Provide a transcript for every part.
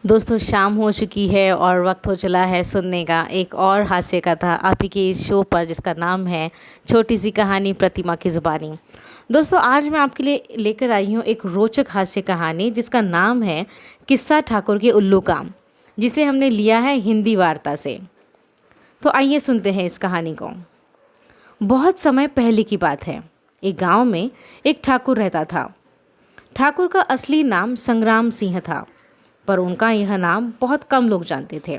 दोस्तों शाम हो चुकी है और वक्त हो चला है सुनने का एक और हास्य कथा आप ही के इस शो पर जिसका नाम है छोटी सी कहानी प्रतिमा की ज़ुबानी। दोस्तों आज मैं आपके लिए लेकर आई हूँ एक रोचक हास्य कहानी जिसका नाम है किस्सा ठाकुर के उल्लू का, जिसे हमने लिया है हिंदी वार्ता से। तो आइए सुनते हैं इस कहानी को। बहुत समय पहले की बात है। एक गाँव में एक ठाकुर रहता था। ठाकुर का असली नाम संग्राम सिंह था, पर उनका यह नाम बहुत कम लोग जानते थे।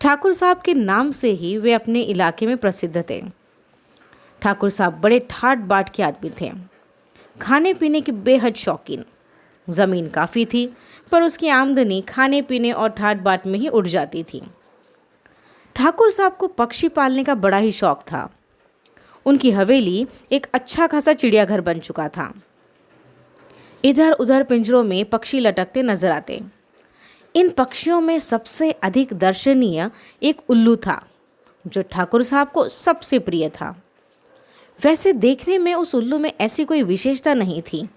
ठाकुर साहब के नाम से ही वे अपने इलाके में प्रसिद्ध थे। ठाकुर साहब बड़े ठाट बाट के आदमी थे, खाने पीने के बेहद शौकीन। ज़मीन काफ़ी थी, पर उसकी आमदनी खाने पीने और ठाट बाट में ही उड़ जाती थी। ठाकुर साहब को पक्षी पालने का बड़ा ही शौक था। उनकी हवेली एक अच्छा खासा चिड़ियाघर बन चुका था। इधर उधर पिंजरों में पक्षी लटकते नजर आते। इन पक्षियों में सबसे अधिक दर्शनीय एक उल्लू था, जो ठाकुर साहब को सबसे प्रिय था। वैसे देखने में उस उल्लू में ऐसी कोई विशेषता नहीं थी,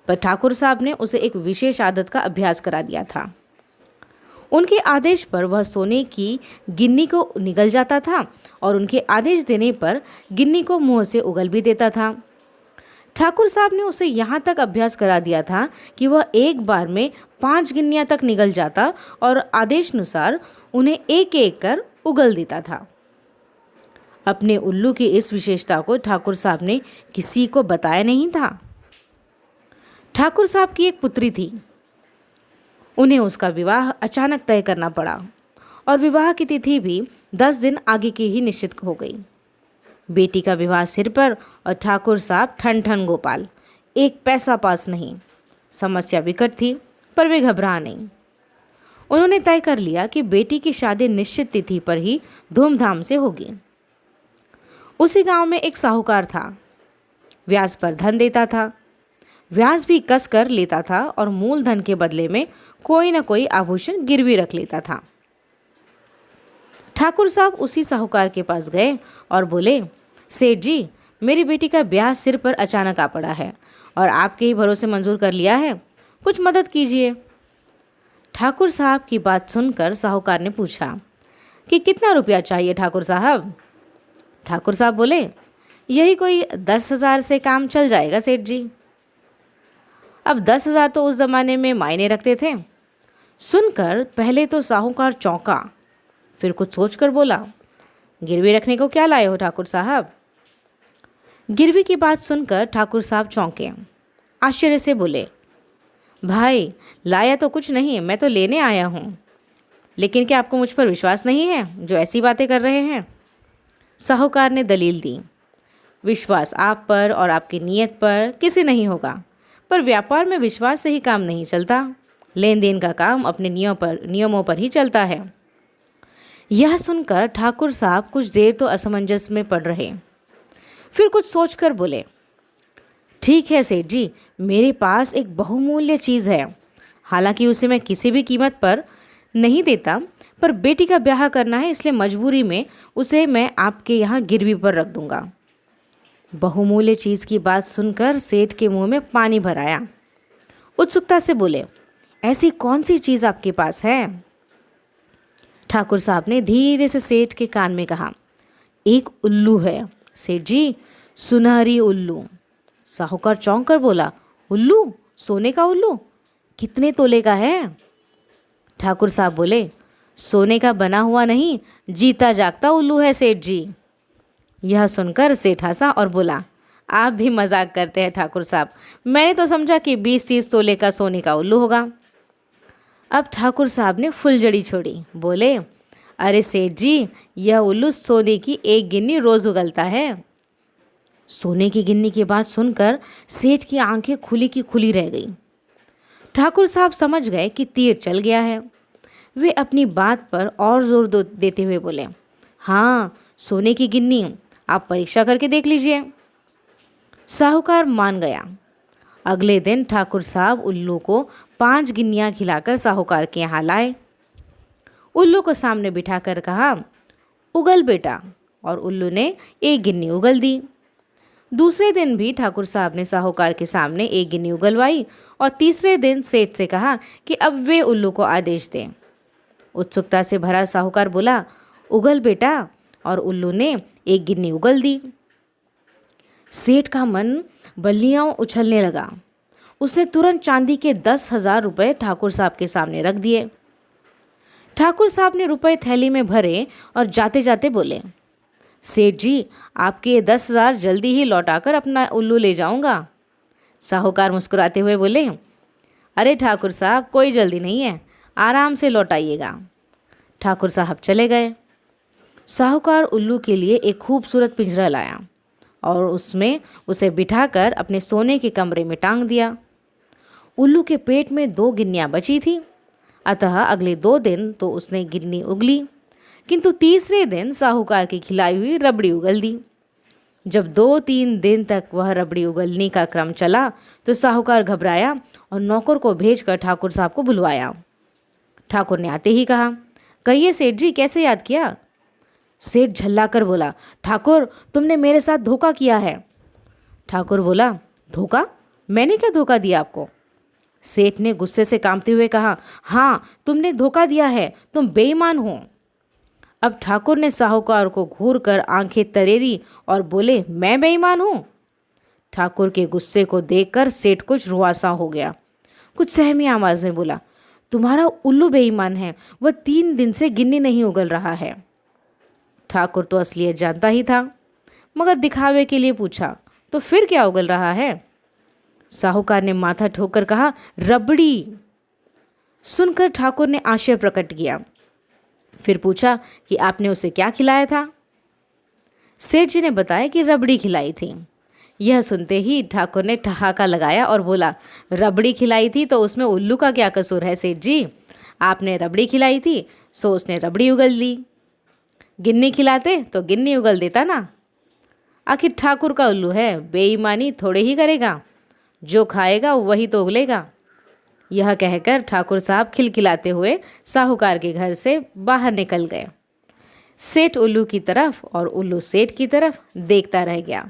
पर ठाकुर साहब ने उसे एक विशेष आदत का अभ्यास करा दिया था। उनके आदेश पर वह सोने की गिन्नी को निगल जाता था और उनके आदेश देने पर गिन्नी को मुंह से उगल भी देता था। ठाकुर साहब ने उसे यहाँ तक अभ्यास करा दिया था कि वह एक बार में 5 गिन्नियाँ तक निगल जाता और आदेशानुसार उन्हें एक एक कर उगल देता था। अपने उल्लू की इस विशेषता को ठाकुर साहब ने किसी को बताया नहीं था। ठाकुर साहब की एक पुत्री थी। उन्हें उसका विवाह अचानक तय करना पड़ा और विवाह की तिथि भी 10 दिन आगे की ही निश्चित हो गई। बेटी का विवाह सिर पर और ठाकुर साहब ठन ठन गोपाल, एक पैसा पास नहीं। समस्या विकट थी, पर वे घबरा नहीं। उन्होंने तय कर लिया कि बेटी की शादी निश्चित तिथि पर ही धूमधाम से होगी। उसी गांव में एक साहूकार था। ब्याज पर धन देता था, ब्याज भी कस कर लेता था और मूलधन के बदले में कोई न कोई आभूषण गिरवी रख लेता था। ठाकुर साहब उसी साहूकार के पास गए और बोले, सेठ जी, मेरी बेटी का ब्याह सिर पर अचानक आ पड़ा है और आपके ही भरोसे मंजूर कर लिया है, कुछ मदद कीजिए। ठाकुर साहब की बात सुनकर साहूकार ने पूछा कि कितना रुपया चाहिए ठाकुर साहब। ठाकुर साहब बोले, यही कोई 10,000 से काम चल जाएगा सेठ जी। अब 10,000 तो उस जमाने में मायने रखते थे। सुनकर पहले तो साहूकार चौंका, फिर कुछ सोचकर बोला, गिरवी रखने को क्या लाए हो ठाकुर साहब। गिरवी की बात सुनकर ठाकुर साहब चौंके, आश्चर्य से बोले, भाई लाया तो कुछ नहीं, मैं तो लेने आया हूँ। लेकिन क्या आपको मुझ पर विश्वास नहीं है जो ऐसी बातें कर रहे हैं। साहूकार ने दलील दी, विश्वास आप पर और आपकी नीयत पर किसी नहीं होगा, पर व्यापार में विश्वास से ही काम नहीं चलता। लेन देन का काम अपने नियमों पर ही चलता है। यह सुनकर ठाकुर साहब कुछ देर तो असमंजस में पड़ रहे, फिर कुछ सोचकर बोले, ठीक है सेठ जी, मेरे पास एक बहुमूल्य चीज़ है। हालांकि उसे मैं किसी भी कीमत पर नहीं देता, पर बेटी का ब्याह करना है, इसलिए मजबूरी में उसे मैं आपके यहाँ गिरवी पर रख दूंगा। बहुमूल्य चीज़ की बात सुनकर सेठ के मुंह में पानी भर आया। उत्सुकता से बोले, ऐसी कौन सी चीज़ आपके पास है। ठाकुर साहब ने धीरे से सेठ के कान में कहा, एक उल्लू है सेठ जी, सुनहरी उल्लू। साहूकार चौंक कर बोला, उल्लू, सोने का उल्लू, कितने तोले का है। ठाकुर साहब बोले, सोने का बना हुआ नहीं, जीता जागता उल्लू है सेठ जी। यह सुनकर सेठ हंसा और बोला, आप भी मजाक करते हैं ठाकुर साहब, मैंने तो समझा कि 20-30 तोले का सोने का उल्लू होगा। अब ठाकुर साहब ने फुलझड़ी छोड़ी, बोले, अरे सेठ जी, यह उल्लू सोने की एक गिन्नी रोज उगलता है। सोने की गिन्नी की बात सुनकर सेठ की आंखें खुली की खुली रह गई। ठाकुर साहब समझ गए कि तीर चल गया है। वे अपनी बात पर और जोर देते हुए बोले, हाँ, सोने की गिन्नी, आप परीक्षा करके देख लीजिए। साहूकार मान गया। अगले दिन ठाकुर साहब उल्लू को 5 गिन्नियाँ खिलाकर साहूकार के यहाँ लाए। उल्लू को सामने बिठाकर कहा, उगल बेटा, और उल्लू ने एक गिन्नी उगल दी। दूसरे दिन भी ठाकुर साहब ने साहूकार के सामने एक गिन्नी उगलवाई और तीसरे दिन सेठ से कहा कि अब वे उल्लू को आदेश दें। उत्सुकता से भरा साहूकार बोला, उगल बेटा, और उल्लू ने एक गिन्नी उगल दी। सेठ का मन बल्लियां उछलने लगा। उसने तुरंत चांदी के 10,000 रुपये ठाकुर साहब के सामने रख दिए। ठाकुर साहब ने रुपए थैली में भरे और जाते जाते बोले, सेठ जी, आपके ये 10,000 जल्दी ही लौटाकर अपना उल्लू ले जाऊंगा। साहूकार मुस्कुराते हुए बोले, अरे ठाकुर साहब, कोई जल्दी नहीं है, आराम से लौटाइएगा। ठाकुर साहब चले गए। साहूकार उल्लू के लिए एक खूबसूरत पिंजरा लाया और उसमें उसे बिठाकर अपने सोने के कमरे में टांग दिया। उल्लू के पेट में 2 गिन्नियाँ बची थीं, अतः अगले 2 दिन तो उसने गिन्नी उगली, किंतु तीसरे दिन साहूकार की खिलाई हुई रबड़ी उगल दी। जब 2-3 दिन तक वह रबड़ी उगलने का क्रम चला तो साहूकार घबराया और नौकर को भेजकर ठाकुर साहब को बुलवाया। ठाकुर ने आते ही कहा, कहिए सेठ जी, कैसे याद किया? सेठ झल्लाकर बोला, ठाकुर, तुमने मेरे साथ धोखा किया है। ठाकुर बोला, धोखा? मैंने क्या धोखा दिया आपको? सेठ ने गुस्से से कांपते हुए कहा, हाँ, तुमने धोखा दिया है, तुम बेईमान हो। अब ठाकुर ने साहूकार को घूरकर आंखें तरेरी और बोले, मैं बेईमान हूँ? ठाकुर के गुस्से को देखकर सेठ कुछ रुआसा हो गया। कुछ सहमी आवाज़ में बोला, तुम्हारा उल्लू बेईमान है, वह 3 दिन से गिन्नी नहीं उगल रहा है। ठाकुर तो असलियत जानता ही था, मगर दिखावे के लिए पूछा, तो फिर क्या उगल रहा है? साहूकार ने माथा ठोकर कहा, रबड़ी। सुनकर ठाकुर ने आश्चर्य प्रकट किया। फिर पूछा कि आपने उसे क्या खिलाया था? सेठ जी ने बताया कि रबड़ी खिलाई थी। यह सुनते ही ठाकुर ने ठहाका लगाया और बोला, रबड़ी खिलाई थी तो उसमें उल्लू का क्या कसूर है सेठ जी? आपने रबड़ी खिलाई थी सो उसने रबड़ी उगल दी। गिन्नी खिलाते तो गिन्नी उगल देता ना। आखिर ठाकुर का उल्लू है, बेईमानी थोड़े ही करेगा, जो खाएगा वही तो उगलेगा। यह कहकर ठाकुर साहब खिलखिलाते हुए साहूकार के घर से बाहर निकल गए। सेठ उल्लू की तरफ और उल्लू सेठ की तरफ देखता रह गया।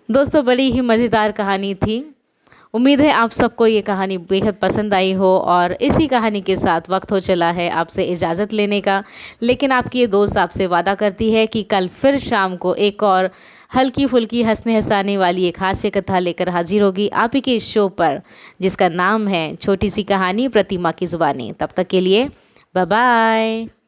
दोस्तों, बड़ी ही मज़ेदार कहानी थी। उम्मीद है आप सबको ये कहानी बेहद पसंद आई हो और इसी कहानी के साथ वक्त हो चला है आपसे इजाज़त लेने का। लेकिन आपकी ये दोस्त आपसे वादा करती है कि कल फिर शाम को एक और हल्की फुल्की हंसने हंसाने वाली एक हास्य कथा लेकर हाजिर होगी आप ही के इस शो पर, जिसका नाम है छोटी सी कहानी प्रतिमा की ज़ुबानी। तब तक के लिए बाय बाय।